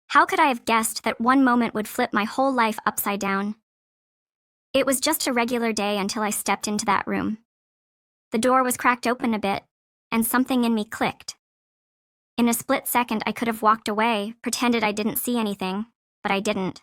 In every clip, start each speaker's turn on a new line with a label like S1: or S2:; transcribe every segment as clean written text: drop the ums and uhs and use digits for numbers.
S1: How could I have guessed that one moment would flip my whole life upside down? It was just a regular day until I stepped into that room. The door was cracked open a bit, and something in me clicked. In a split second, I could have walked away, pretended I didn't see anything, but I didn't.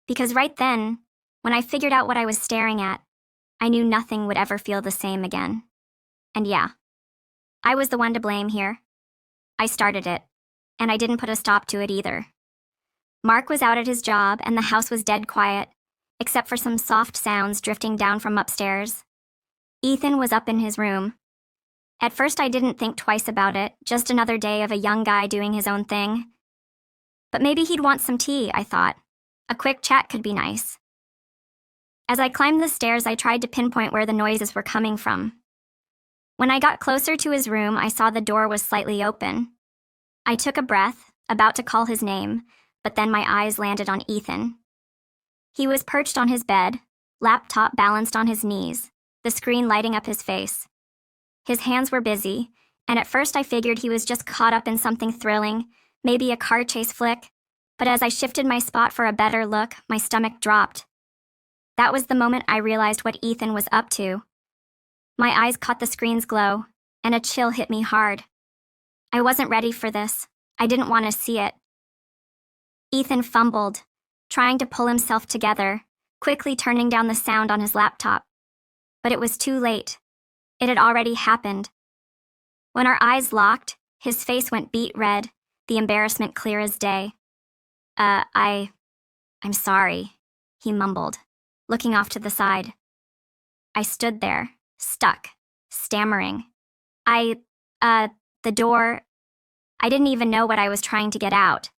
S1: Because right then, when I figured out what I was staring at, I knew nothing would ever feel the same again. And yeah, I was the one to blame here. I started it, and I didn't put a stop to it either. Mark was out at his job, and the house was dead quiet, except for some soft sounds drifting down from upstairs. Ethan was up in his room. At first, I didn't think twice about it, just another day of a young guy doing his own thing. But maybe he'd want some tea, I thought. A quick chat could be nice. As I climbed the stairs, I tried to pinpoint where the noises were coming from. When I got closer to his room, I saw the door was slightly open. I took a breath, about to call his name, but then my eyes landed on Ethan. He was perched on his bed, laptop balanced on his knees, the screen lighting up his face. His hands were busy, and at first I figured he was just caught up in something thrilling, maybe a car chase flick, but as I shifted my spot for a better look, my stomach dropped. That was the moment I realized what Ethan was up to. My eyes caught the screen's glow, and a chill hit me hard. I wasn't ready for this. I didn't want to see it. Ethan fumbled, trying to pull himself together, quickly turning down the sound on his laptop. But it was too late. It had already happened. When our eyes locked, his face went beet red, the embarrassment clear as day. I'm sorry, he mumbled, looking off to the side. I stood there, stuck, stammering. The door, I didn't even know what I was trying to get out.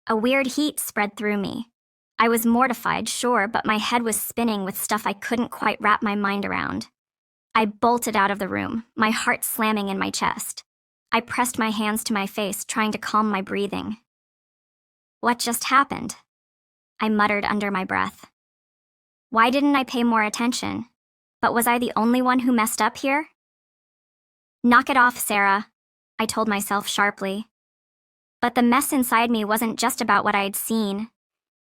S1: A weird heat spread through me. I was mortified, sure, but my head was spinning with stuff I couldn't quite wrap my mind around. I bolted out of the room, my heart slamming in my chest. I pressed my hands to my face, trying to calm my breathing. What just happened? I muttered under my breath. Why didn't I pay more attention? But was I the only one who messed up here? Knock it off, Sarah, I told myself sharply. But the mess inside me wasn't just about what I had seen.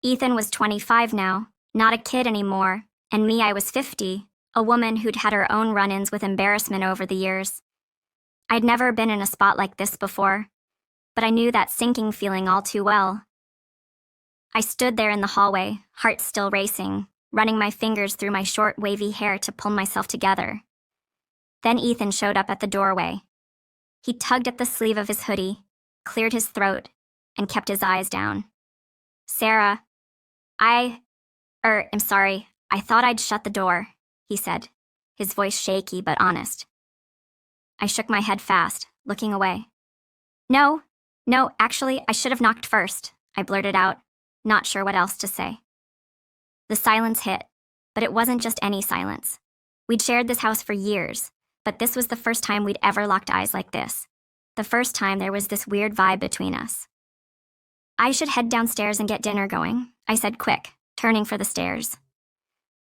S1: Ethan was 25 now, not a kid anymore, and me, I was 50, a woman who'd had her own run-ins with embarrassment over the years. I'd never been in a spot like this before, but I knew that sinking feeling all too well. I stood there in the hallway, heart still racing, running my fingers through my short, wavy hair to pull myself together. Then Ethan showed up at the doorway. He tugged at the sleeve of his hoodie, cleared his throat, and kept his eyes down. Sarah, I'm sorry, I thought I'd shut the door, he said, his voice shaky but honest. I shook my head fast, looking away. No, actually, I should have knocked first, I blurted out, not sure what else to say. The silence hit, but it wasn't just any silence. We'd shared this house for years, but this was the first time we'd ever locked eyes like this. The first time there was this weird vibe between us. I should head downstairs and get dinner going, I said quick, turning for the stairs.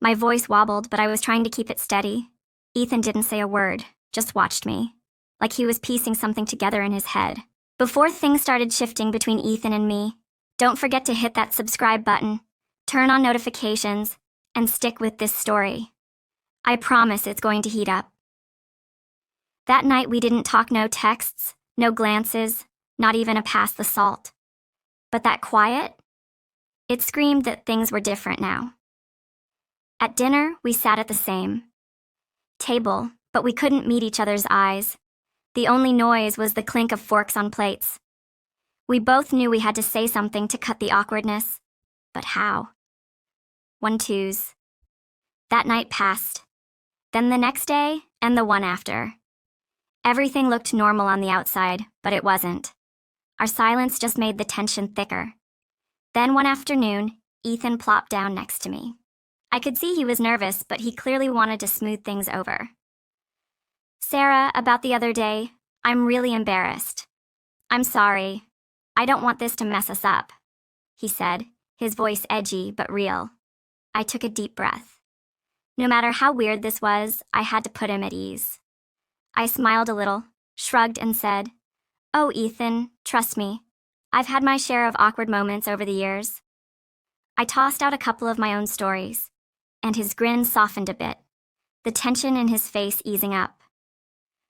S1: My voice wobbled, but I was trying to keep it steady. Ethan didn't say a word, just watched me, like he was piecing something together in his head. Before things started shifting between Ethan and me, don't forget to hit that subscribe button, turn on notifications, and stick with this story. I promise it's going to heat up. That night we didn't talk, no texts, no glances, not even a pass the salt. But that quiet? It screamed that things were different now. At dinner, we sat at the same table, but we couldn't meet each other's eyes. The only noise was the clink of forks on plates. We both knew we had to say something to cut the awkwardness. But how? 1-2s. That night passed. Then the next day, and the one after. Everything looked normal on the outside, but it wasn't. Our silence just made the tension thicker. Then one afternoon, Ethan plopped down next to me. I could see he was nervous, but he clearly wanted to smooth things over. Sarah, about the other day, I'm really embarrassed. I'm sorry. I don't want this to mess us up, he said, his voice edgy but real. I took a deep breath. No matter how weird this was, I had to put him at ease. I smiled a little, shrugged and said, "Oh, Ethan, trust me. I've had my share of awkward moments over the years. I tossed out a couple of my own stories, and his grin softened a bit, the tension in his face easing up.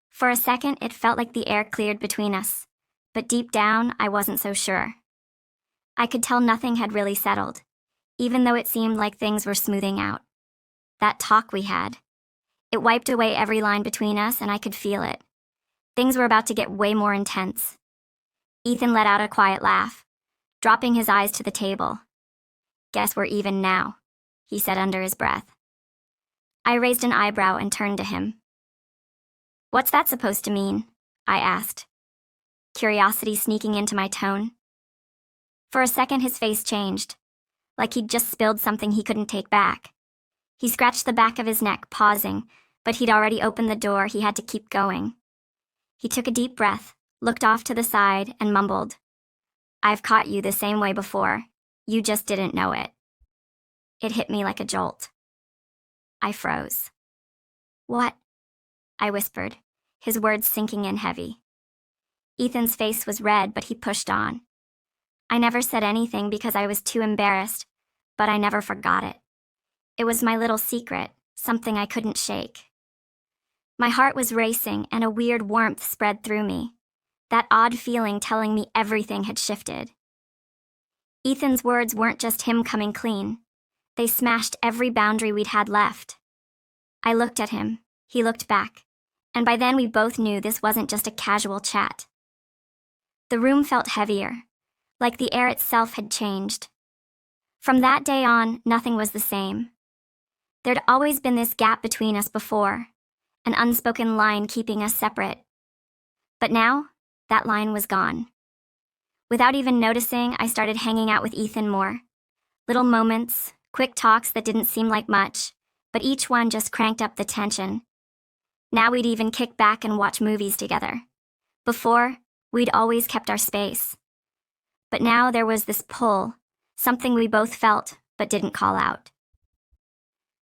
S1: For a second, it felt like the air cleared between us, but deep down, I wasn't so sure. I could tell nothing had really settled, even though it seemed like things were smoothing out. That talk we had, it wiped away every line between us, and I could feel it. Things were about to get way more intense. Ethan let out a quiet laugh, dropping his eyes to the table. "Guess we're even now," he said under his breath. I raised an eyebrow and turned to him. "What's that supposed to mean?" I asked, curiosity sneaking into my tone. For a second, his face changed, like he'd just spilled something he couldn't take back. He scratched the back of his neck, pausing, but he'd already opened the door. He had to keep going. He took a deep breath, looked off to the side, and mumbled, "I've caught you the same way before. You just didn't know it." It hit me like a jolt. I froze. "What?" I whispered, his words sinking in heavy. Ethan's face was red, but he pushed on. I never said anything because I was too embarrassed, but I never forgot it. It was my little secret, something I couldn't shake. My heart was racing, and a weird warmth spread through me, that odd feeling telling me everything had shifted. Ethan's words weren't just him coming clean. They smashed every boundary we'd had left. I looked at him, he looked back, and by then we both knew this wasn't just a casual chat. The room felt heavier, like the air itself had changed. From that day on, nothing was the same. There'd always been this gap between us before, an unspoken line keeping us separate. But now, that line was gone. Without even noticing, I started hanging out with Ethan more. Little moments, quick talks that didn't seem like much, but each one just cranked up the tension. Now we'd even kick back and watch movies together. Before, we'd always kept our space. But now there was this pull, something we both felt but didn't call out.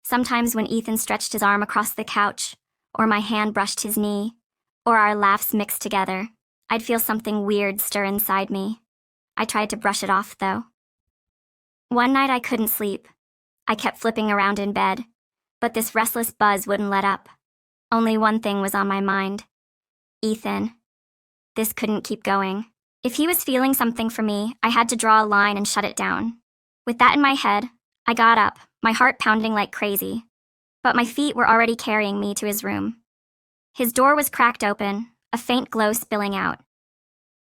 S1: Sometimes when Ethan stretched his arm across the couch, or my hand brushed his knee, or our laughs mixed together, I'd feel something weird stir inside me. I tried to brush it off, though. One night I couldn't sleep. I kept flipping around in bed, but this restless buzz wouldn't let up. Only one thing was on my mind. Ethan. This couldn't keep going. If he was feeling something for me, I had to draw a line and shut it down. With that in my head, I got up, my heart pounding like crazy. But my feet were already carrying me to his room. His door was cracked open, a faint glow spilling out.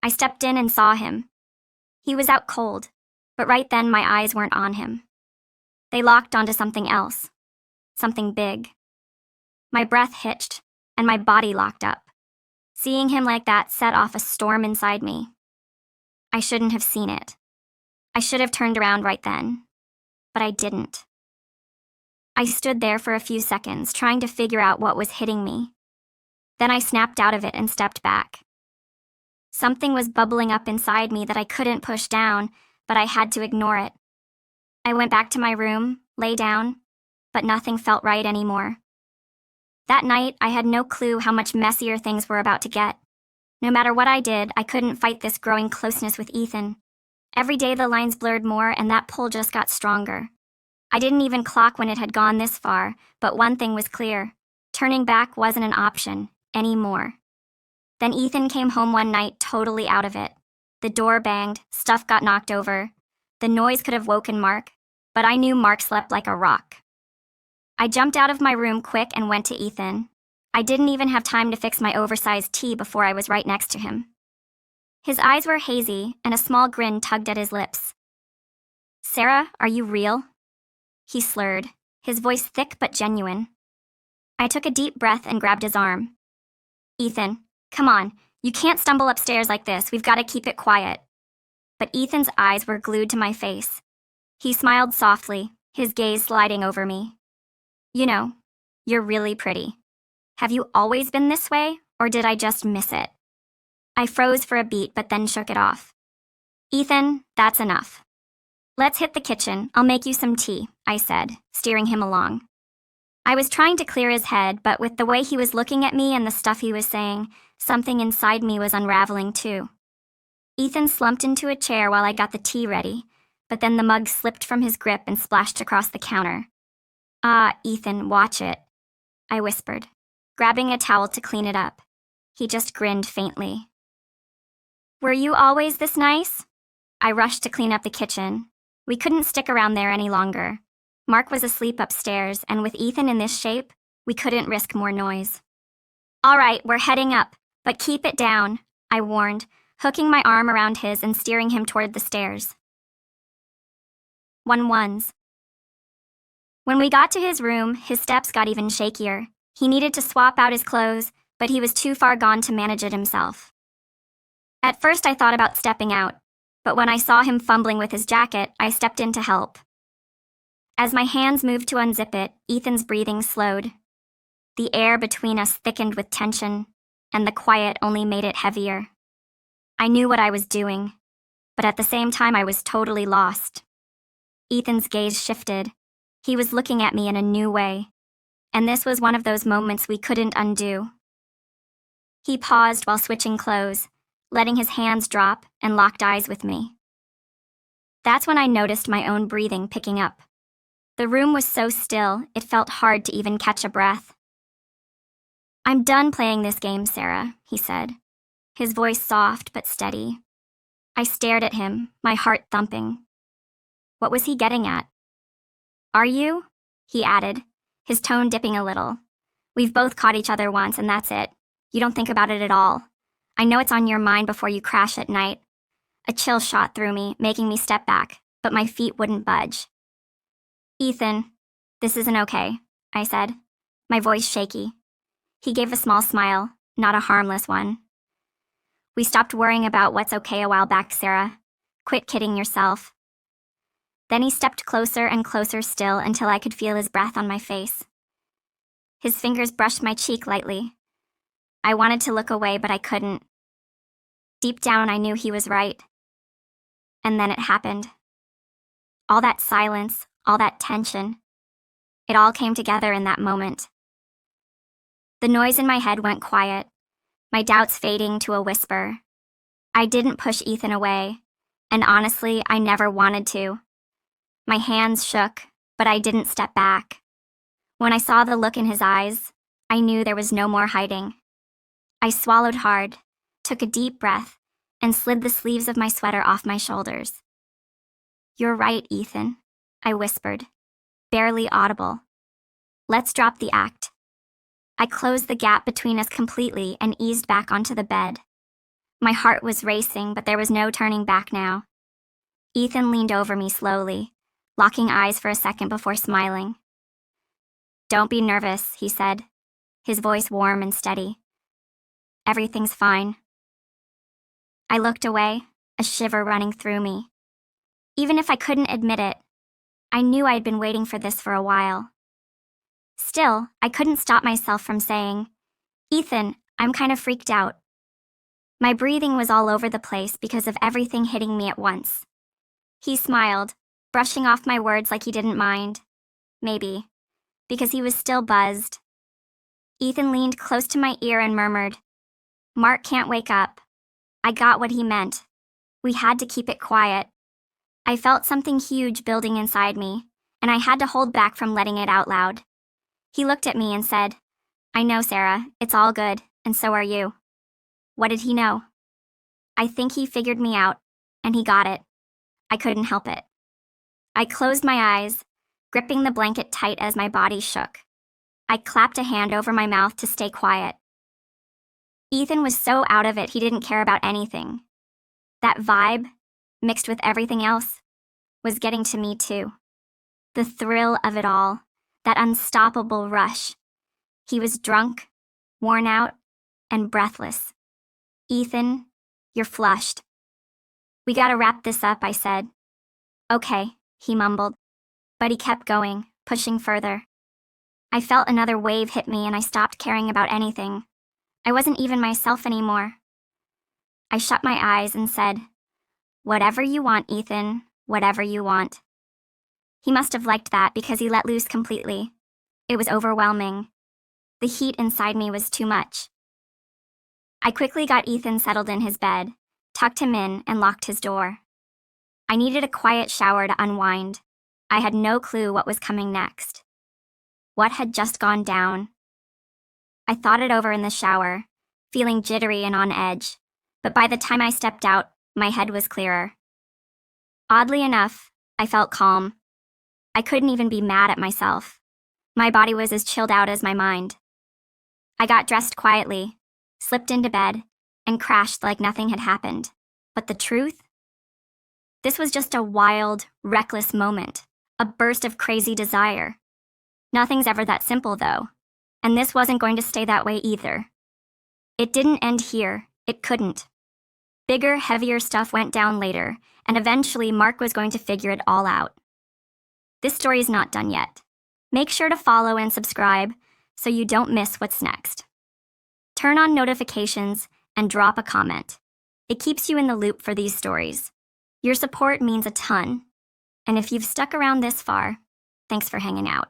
S1: I stepped in and saw him. He was out cold, but right then my eyes weren't on him. They locked onto something else, something big. My breath hitched, and my body locked up. Seeing him like that set off a storm inside me. I shouldn't have seen it. I should have turned around right then, but I didn't. I stood there for a few seconds, trying to figure out what was hitting me. Then I snapped out of it and stepped back. Something was bubbling up inside me that I couldn't push down, but I had to ignore it. I went back to my room, lay down, but nothing felt right anymore. That night, I had no clue how much messier things were about to get. No matter what I did, I couldn't fight this growing closeness with Ethan. Every day the lines blurred more, and that pull just got stronger. I didn't even clock when it had gone this far, but one thing was clear. Turning back wasn't an option anymore. Then Ethan came home one night totally out of it. The door banged, stuff got knocked over. The noise could have woken Mark, but I knew Mark slept like a rock. I jumped out of my room quick and went to Ethan. I didn't even have time to fix my oversized tea before I was right next to him. His eyes were hazy, and a small grin tugged at his lips. "Sarah, are you real?" He slurred, his voice thick but genuine. I took a deep breath and grabbed his arm. "Ethan, come on, you can't stumble upstairs like this, we've got to keep it quiet." But Ethan's eyes were glued to my face. He smiled softly, his gaze sliding over me. "You know, you're really pretty. Have you always been this way, or did I just miss it?" I froze for a beat but then shook it off. "Ethan, that's enough. Let's hit the kitchen, I'll make you some tea," I said, steering him along. I was trying to clear his head, but with the way he was looking at me and the stuff he was saying, something inside me was unraveling too. Ethan slumped into a chair while I got the tea ready, but then the mug slipped from his grip and splashed across the counter. "Ah, Ethan, watch it," I whispered, grabbing a towel to clean it up. He just grinned faintly. "Were you always this nice?" I rushed to clean up the kitchen. We couldn't stick around there any longer. Mark was asleep upstairs, and with Ethan in this shape, we couldn't risk more noise. "All right, we're heading up, but keep it down," I warned, hooking my arm around his and steering him toward the stairs. 1-1s. When we got to his room, his steps got even shakier. He needed to swap out his clothes, but he was too far gone to manage it himself. At first I thought about stepping out, but when I saw him fumbling with his jacket, I stepped in to help. As my hands moved to unzip it, Ethan's breathing slowed. The air between us thickened with tension, and the quiet only made it heavier. I knew what I was doing, but at the same time I was totally lost. Ethan's gaze shifted. He was looking at me in a new way, and this was one of those moments we couldn't undo. He paused while switching clothes, letting his hands drop and locked eyes with me. That's when I noticed my own breathing picking up. The room was so still, it felt hard to even catch a breath. "I'm done playing this game, Sarah," he said, his voice soft but steady. I stared at him, my heart thumping. What was he getting at? "Are you?" he added, his tone dipping a little. "We've both caught each other once, and that's it. You don't think about it at all. I know it's on your mind before you crash at night." A chill shot through me, making me step back, but my feet wouldn't budge. "Ethan, this isn't okay," I said, my voice shaky. He gave a small smile, not a harmless one. "We stopped worrying about what's okay a while back, Sarah. Quit kidding yourself." Then he stepped closer and closer still until I could feel his breath on my face. His fingers brushed my cheek lightly. I wanted to look away, but I couldn't. Deep down, I knew he was right. And then it happened. All that silence, all that tension. It all came together in that moment. The noise in my head went quiet, my doubts fading to a whisper. I didn't push Ethan away, and honestly, I never wanted to. My hands shook, but I didn't step back. When I saw the look in his eyes, I knew there was no more hiding. I swallowed hard, took a deep breath, and slid the sleeves of my sweater off my shoulders. "You're right, Ethan," I whispered, barely audible. "Let's drop the act." I closed the gap between us completely and eased back onto the bed. My heart was racing, but there was no turning back now. Ethan leaned over me slowly, locking eyes for a second before smiling. "Don't be nervous," he said, his voice warm and steady. "Everything's fine." I looked away, a shiver running through me. Even if I couldn't admit it, I knew I'd been waiting for this for a while. Still, I couldn't stop myself from saying, "Ethan, I'm kind of freaked out." My breathing was all over the place because of everything hitting me at once. He smiled, brushing off my words like he didn't mind. Maybe, because he was still buzzed. Ethan leaned close to my ear and murmured, "Mark can't wake up." I got what he meant. We had to keep it quiet. I felt something huge building inside me, and I had to hold back from letting it out loud. He looked at me and said, "I know, Sarah, it's all good, and so are you." What did he know? I think he figured me out, and he got it. I couldn't help it. I closed my eyes, gripping the blanket tight as my body shook. I clapped a hand over my mouth to stay quiet. Ethan was so out of it he didn't care about anything. That vibe, mixed with everything else, was getting to me too. The thrill of it all, that unstoppable rush. He was drunk, worn out, and breathless. "Ethan, you're flushed." "We gotta wrap this up," I said. "Okay," he mumbled, but he kept going, pushing further. I felt another wave hit me and I stopped caring about anything. I wasn't even myself anymore. I shut my eyes and said, "Whatever you want, Ethan, whatever you want." He must have liked that because he let loose completely. It was overwhelming. The heat inside me was too much. I quickly got Ethan settled in his bed, tucked him in, and locked his door. I needed a quiet shower to unwind. I had no clue what was coming next. What had just gone down? I thought it over in the shower, feeling jittery and on edge, but by the time I stepped out, my head was clearer. Oddly enough, I felt calm. I couldn't even be mad at myself. My body was as chilled out as my mind. I got dressed quietly, slipped into bed, and crashed like nothing had happened. But the truth? This was just a wild, reckless moment, a burst of crazy desire. Nothing's ever that simple, though, and this wasn't going to stay that way either. It didn't end here. It couldn't. Bigger, heavier stuff went down later, and eventually Mark was going to figure it all out. This story's not done yet. Make sure to follow and subscribe so you don't miss what's next. Turn on notifications and drop a comment. It keeps you in the loop for these stories. Your support means a ton. And if you've stuck around this far, thanks for hanging out.